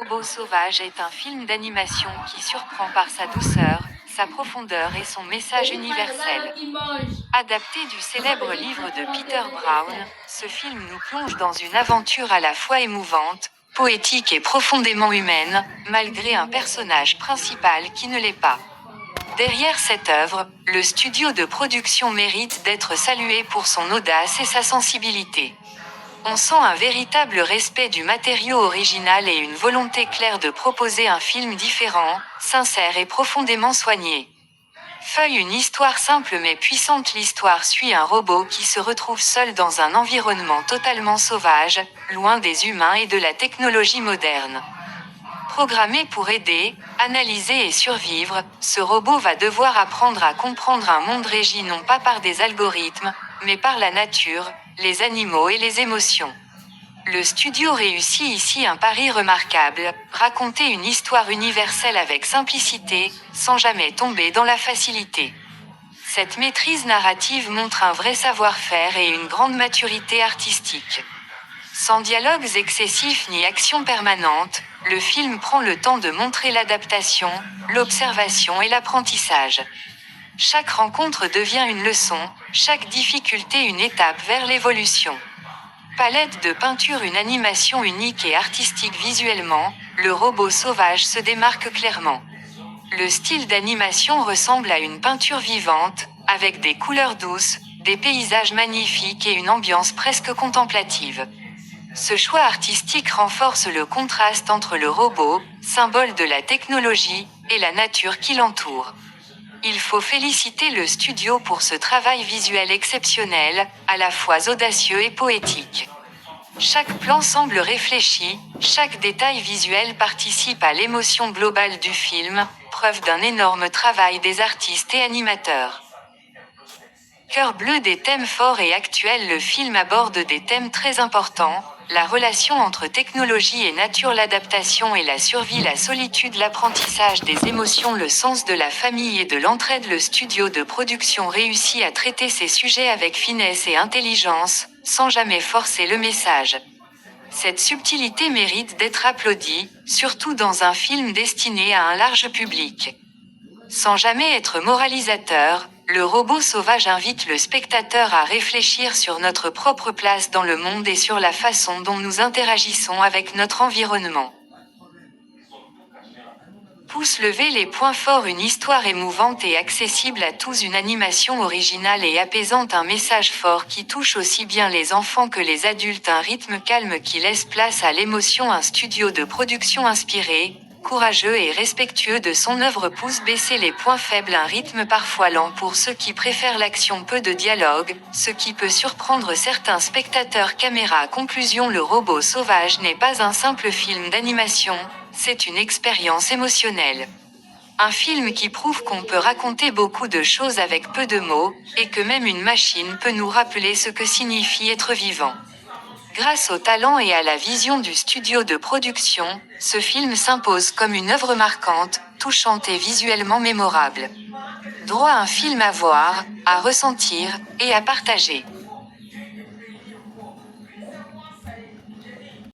robot sauvage est un film d'animation qui surprend par sa douceur, sa profondeur et son message universel. Adapté du célèbre livre de Peter Brown, ce film nous plonge dans une aventure à la fois émouvante, poétique et profondément humaine, malgré un personnage principal qui ne l'est pas. Derrière cette œuvre, le studio de production mérite d'être salué pour son audace et sa sensibilité. On sent un véritable respect du matériau original et une volonté claire de proposer un film différent, sincère et profondément soigné. Feuille une histoire simple mais puissante. L'histoire suit un robot qui se retrouve seul dans un environnement totalement sauvage, loin des humains et de la technologie moderne. Programmé pour aider, analyser et survivre, ce robot va devoir apprendre à comprendre un monde régi non pas par des algorithmes, mais par la nature, les animaux et les émotions. Le studio réussit ici un pari remarquable, raconter une histoire universelle avec simplicité, sans jamais tomber dans la facilité. Cette maîtrise narrative montre un vrai savoir-faire et une grande maturité artistique. Sans dialogues excessifs ni action permanente, le film prend le temps de montrer l'adaptation, l'observation et l'apprentissage. Chaque rencontre devient une leçon, chaque difficulté une étape vers l'évolution. Palette de peinture, une animation unique et artistique visuellement, le robot sauvage se démarque clairement. Le style d'animation ressemble à une peinture vivante, avec des couleurs douces, des paysages magnifiques et une ambiance presque contemplative. Ce choix artistique renforce le contraste entre le robot, symbole de la technologie, et la nature qui l'entoure. Il faut féliciter le studio pour ce travail visuel exceptionnel, à la fois audacieux et poétique. Chaque plan semble réfléchi, chaque détail visuel participe à l'émotion globale du film, preuve d'un énorme travail des artistes et animateurs. Cœur bleu, des thèmes forts et actuels. Le film aborde des thèmes très importants, la relation entre technologie et nature, l'adaptation et la survie, la solitude, l'apprentissage des émotions, le sens de la famille et de l'entraide. Le studio de production réussit à traiter ces sujets avec finesse et intelligence, sans jamais forcer le message. Cette subtilité mérite d'être applaudie, surtout dans un film destiné à un large public. Sans jamais être moralisateur, le robot sauvage invite le spectateur à réfléchir sur notre propre place dans le monde et sur la façon dont nous interagissons avec notre environnement. Pouce levé, les points forts, une histoire émouvante et accessible à tous, une animation originale et apaisante, un message fort qui touche aussi bien les enfants que les adultes, un rythme calme qui laisse place à l'émotion, un studio de production inspiré, courageux et respectueux de son œuvre. Pouce baissé, les points faibles, un rythme parfois lent pour ceux qui préfèrent l'action, peu de dialogue, ce qui peut surprendre certains spectateurs. Caméra. Conclusion, le robot sauvage n'est pas un simple film d'animation, c'est une expérience émotionnelle. Un film qui prouve qu'on peut raconter beaucoup de choses avec peu de mots, et que même une machine peut nous rappeler ce que signifie être vivant. Grâce au talent et à la vision du studio de production, ce film s'impose comme une œuvre marquante, touchante et visuellement mémorable. Droit à un film à voir, à ressentir, et à partager.